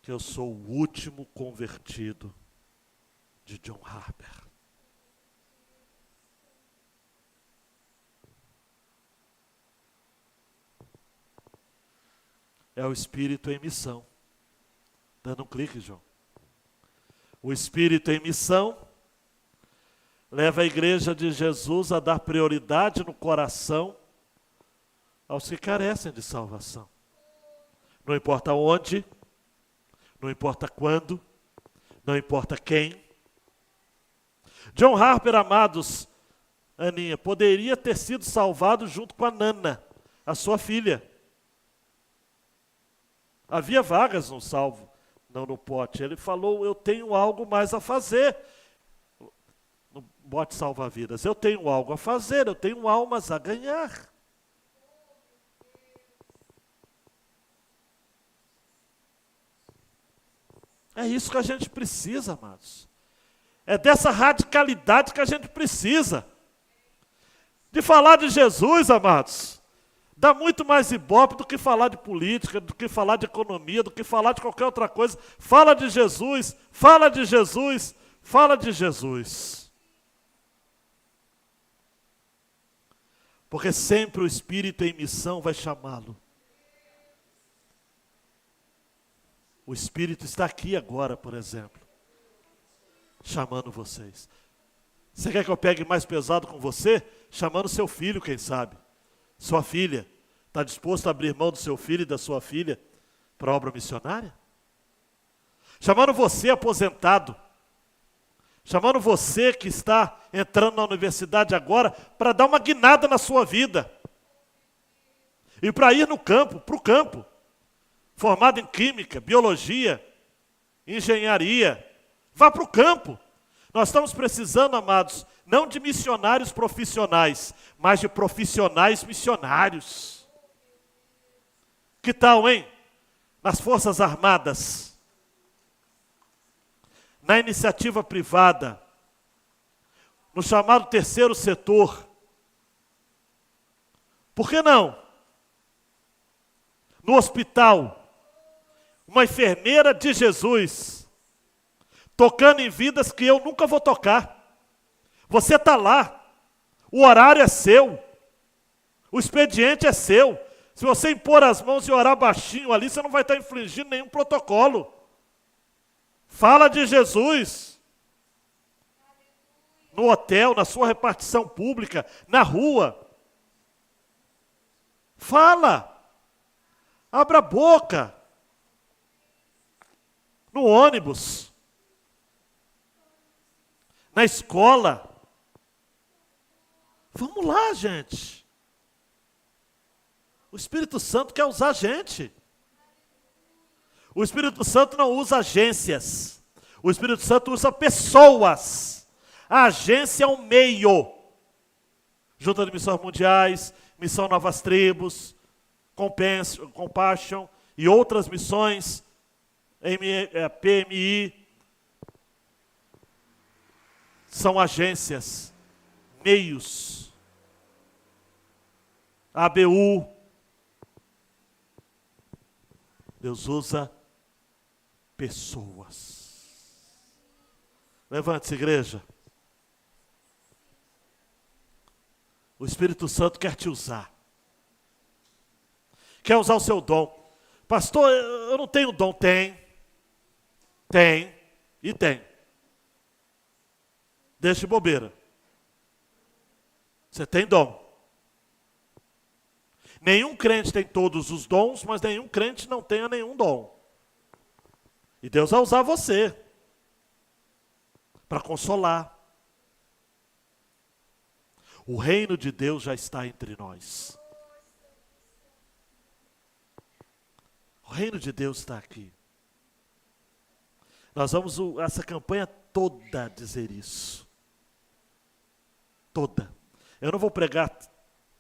que eu sou o último convertido de John Harper. É o Espírito em missão. Dando um clique, João. O Espírito em missão leva a igreja de Jesus a dar prioridade no coração aos que carecem de salvação. Não importa onde, não importa quando, não importa quem. John Harper, amados, Aninha, poderia ter sido salvado junto com a Nana, a sua filha. Havia vagas no salvo, não no pote. Ele falou: eu tenho algo mais a fazer. No bote salva-vidas, eu tenho algo a fazer, eu tenho almas a ganhar. É isso que a gente precisa, amados. É dessa radicalidade que a gente precisa. De falar de Jesus, amados. Dá muito mais ibope do que falar de política, do que falar de economia, do que falar de qualquer outra coisa. Fala de Jesus, fala de Jesus, fala de Jesus. Porque sempre o Espírito em missão vai chamá-lo. O Espírito está aqui agora, por exemplo, chamando vocês. Você quer que eu pegue mais pesado com você? Chamando seu filho, quem sabe. Sua filha. Está disposto a abrir mão do seu filho e da sua filha para a obra missionária? Chamando você, aposentado. Chamando você que está entrando na universidade agora para dar uma guinada na sua vida. E para ir no campo, para o campo. Formado em química, biologia, engenharia. Vá para o campo. Nós estamos precisando, amados, não de missionários profissionais, mas de profissionais missionários. Que tal, hein? Nas Forças Armadas, na iniciativa privada, no chamado terceiro setor. Por que não? No hospital, uma enfermeira de Jesus, tocando em vidas que eu nunca vou tocar. Você está lá, o horário é seu, o expediente é seu. Se você impor as mãos e orar baixinho ali, você não vai estar infringindo nenhum protocolo. Fala de Jesus. No hotel, na sua repartição pública, na rua. Fala. Abra a boca. No ônibus. Na escola. Vamos lá, gente. O Espírito Santo quer usar a gente. O Espírito Santo não usa agências. O Espírito Santo usa pessoas. A agência é um meio. Junta de Missões Mundiais, Missão Novas Tribos, Compassion e outras missões, PMI, são agências, meios. ABU. Deus usa pessoas. Levante-se, igreja. O Espírito Santo quer te usar. Quer usar o seu dom. Pastor, eu não tenho dom. Tem. E tem. Deixe bobeira. Você tem dom. Nenhum crente tem todos os dons, mas nenhum crente não tenha nenhum dom. E Deus vai usar você para consolar. O reino de Deus já está entre nós. O reino de Deus está aqui. Nós vamos, essa campanha toda, dizer isso. Toda. Eu não vou pregar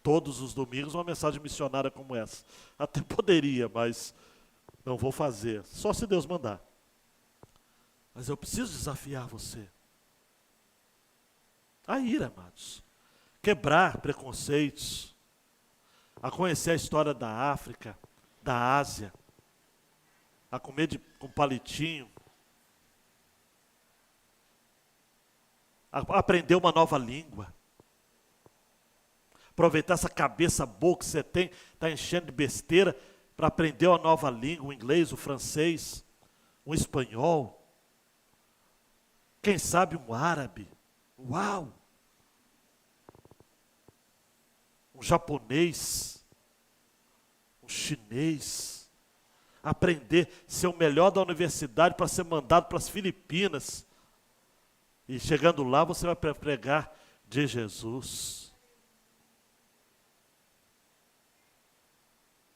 todos os domingos uma mensagem missionária como essa. Até poderia, mas não vou fazer. Só se Deus mandar. Mas eu preciso desafiar você. A ir, amados. Quebrar preconceitos. A conhecer a história da África, da Ásia. A comer com palitinho. A aprender uma nova língua. Aproveitar essa cabeça boa que você tem, está enchendo de besteira, para aprender uma nova língua, o inglês, o francês, o espanhol. Quem sabe um árabe. Uau! Um japonês. Um chinês. Aprender, ser o melhor da universidade para ser mandado para as Filipinas. E chegando lá, você vai pregar de Jesus.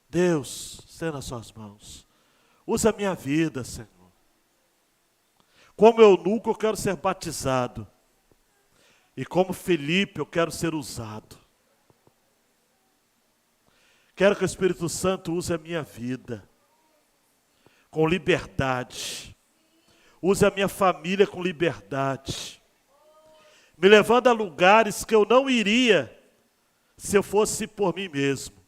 Deus, esteja nas suas mãos. Usa a minha vida, Senhor. Como eunuco, eu quero ser batizado. E como Felipe, eu quero ser usado. Quero que o Espírito Santo use a minha vida com liberdade. Use a minha família com liberdade. Me levando a lugares que eu não iria se eu fosse por mim mesmo.